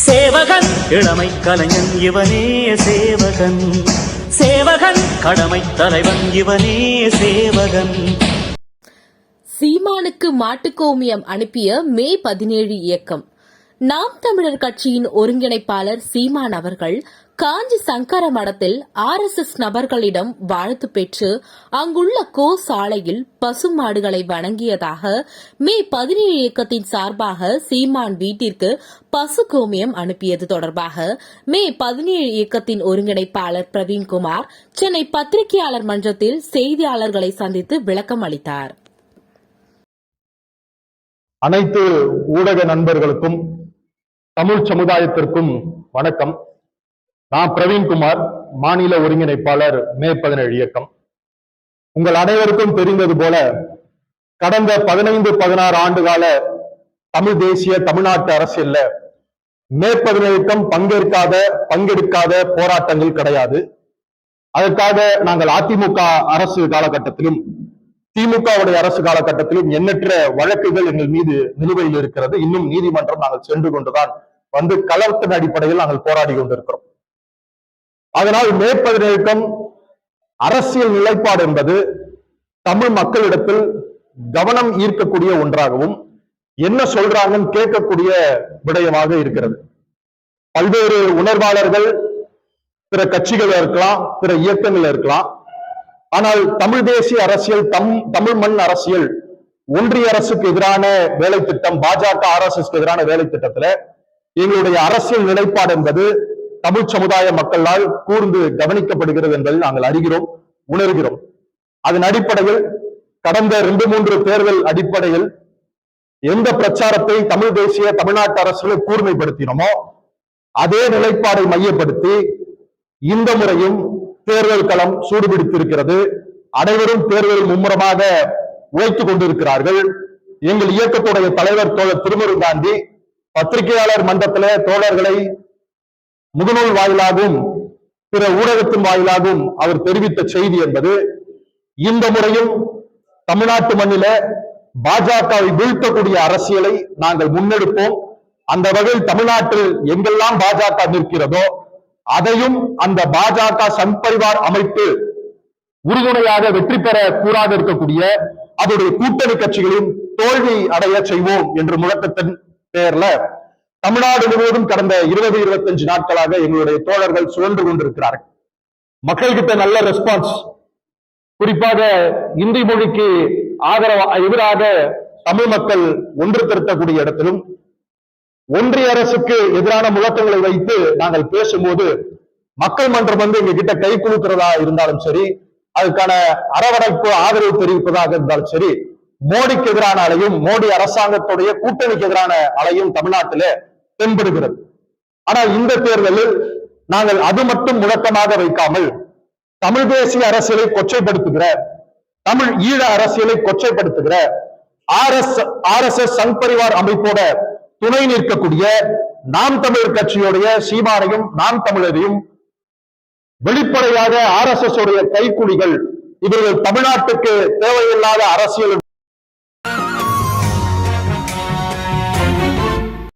சேவகன் இளமை கலைஞன் இவனே சேவகன், சேவகன் கடமை தலைவன் இவனே சேவகன். சீமானுக்கு மாட்டுக்கோமியம் அனுப்பிய மே 17 இயக்கம். நாம் தமிழர் கட்சியின் ஒருங்கிணைப்பாளர் சீமான் அவர்கள் காஞ்சி சங்கர மடத்தில் RSS நபர்களிடம் வாழ்த்து பெற்று அங்குள்ள சாலையில் பசுமாடுகளை வணங்கியதாக மே 17 இயக்கத்தின் சார்பாக சீமான் வீட்டிற்கு பசு கோமியம் அனுப்பியது தொடர்பாக மே 17 இயக்கத்தின் ஒருங்கிணைப்பாளர் பிரவீன்குமார் சென்னை பத்திரிகையாளர் மன்றத்தில் செய்தியாளர்களை சந்தித்து விளக்கம் அளித்தார். அனைத்து ஊடக நண்பர்களுக்கும் தமிழ் சமுதாயத்திற்கும் வணக்கம். நான் பிரவீன்குமார், மாநில ஒருங்கிணைப்பாளர் மே 17 இயக்கம். உங்கள் அனைவருக்கும் தெரிந்தது போல கடந்த 15-16 ஆண்டுகால தமிழ் தேசிய தமிழ்நாட்டு அரசியல்ல மே 17 இயக்கம் பங்கெடுக்காத போராட்டங்கள் கிடையாது. அதற்காக நாங்கள் அதிமுக அரசு காலகட்டத்திலும் திமுகவுடைய அரசு காலகட்டத்திலும் எண்ணற்ற வழக்குகள் எங்கள் மீது நிலுவையில் இருக்கிறது. இன்னும் நீதிமன்றம் நாங்கள் சென்று கொண்டுதான் வந்து களத்தின் அடிப்படையில் நாங்கள் போராடி கொண்டிருக்கிறோம். அதனால் மே 17 இயக்கம் அரசியல் நிலைப்பாடு என்பது தமிழ் மக்களிடத்தில் கவனம் ஈர்க்கக்கூடிய ஒன்றாகவும் என்ன சொல்றாங்கன்னு கேட்கக்கூடிய விடயமாக இருக்கிறது. பல்வேறு உணர்வாளர்கள் பிற கட்சிகள் இருக்கலாம், பிற இயக்கங்கள் இருக்கலாம். ஆனால் தமிழ் தேசிய அரசியல், தமிழ் மண் அரசியல், ஒன்றிய அரசுக்கு எதிரான வேலை திட்டம், பாஜக RSS எதிரான வேலை திட்டத்துல எங்களுடைய அரசியல் நிலைப்பாடு என்பது தமிழ் சமுதாய மக்களால் கூர்ந்து கவனிக்கப்படுகிறது என்பதை நாங்கள் அறிகிறோம், உணர்கிறோம். அதன் அடிப்படையில் கடந்த 2-3 தேர்தல் அடிப்படையில் எந்த பிரச்சாரத்தை தமிழ் தேசிய தமிழ்நாட்டு அரசுகளை கூர்மைப்படுத்தினோமோ அதே நிலைப்பாடை மையப்படுத்தி இந்த முறையும் தேர்தல் களம் சூடுபிடித்திருக்கிறது. அனைவரும் தேர்தலில் மும்முரமாக உழைத்துக் கொண்டிருக்கிறார்கள். எங்கள் இயக்கத்துடைய தலைவர் தோழர் திருமுரு காந்தி பத்திரிகையாளர் மன்றத்திலே தோழர்களை முகநூல் வாயிலாகவும் பிற ஊடகத்தின் வாயிலாகவும் அவர் தெரிவித்த செய்தி என்பது, இந்த முறையும் தமிழ்நாட்டு மண்ணில பாஜகவை வீழ்த்தக்கூடிய அரசியலை நாங்கள் முன்னெடுப்போம். அந்த வகையில் தமிழ்நாட்டில் எங்கெல்லாம் பாஜக நிற்கிறதோ அதையும் அந்த பாஜக சங் பரிவார் அமைப்பு உறுதுணையாக வெற்றி பெற கூறாக இருக்கக்கூடிய அதோடைய கூட்டணி கட்சிகளையும் தோல்வி அடைய செய்வோம் என்ற முழக்கத்தின் பெயர்ல தமிழ்நாடு முழுவதும் கடந்த 20-25 நாட்களாக எங்களுடைய தோழர்கள் சுழன்று கொண்டிருக்கிறார்கள். மக்கள்கிட்ட நல்ல ரெஸ்பான்ஸ், குறிப்பாக இந்தி மொழிக்கு எதிராக தமிழ் மக்கள் ஒன்று திரட்டக்கூடிய இடத்திலும் ஒன்றிய அரசுக்கு எதிரான முழக்கங்களை வைத்து நாங்கள் பேசும்போது மக்கள் மன்றம் எங்க கிட்ட கை குலுக்கிறதா இருந்தாலும் சரி, அதுக்கான அரவணைப்பு ஆதரவு தெரிவிப்பதாக இருந்தாலும் சரி, மோடிக்கு எதிரான அலையும் மோடி அரசாங்கத்துடைய கூட்டணிக்கு எதிரான அலையும் தமிழ்நாட்டிலே தென்படுகிறது. ஆனால் இந்த தேர்தலில் நாங்கள் அது மட்டும் முழக்கமாக வைக்காமல் தமிழ் தேசிய அரசியலை கொச்சைப்படுத்துகிற, தமிழ் ஈழ அரசியலை கொச்சைப்படுத்துகிற RSS சங் பரிவார் அமைப்போட துணை நிற்கக்கூடிய நாம் தமிழர் கட்சியுடைய சீமானையும் நாம் தமிழரையும் வெளிப்படையாக RSS உடைய கைக்கூலிகள், இவர்கள் தமிழ்நாட்டுக்கு தேவையில்லாத அரசியல்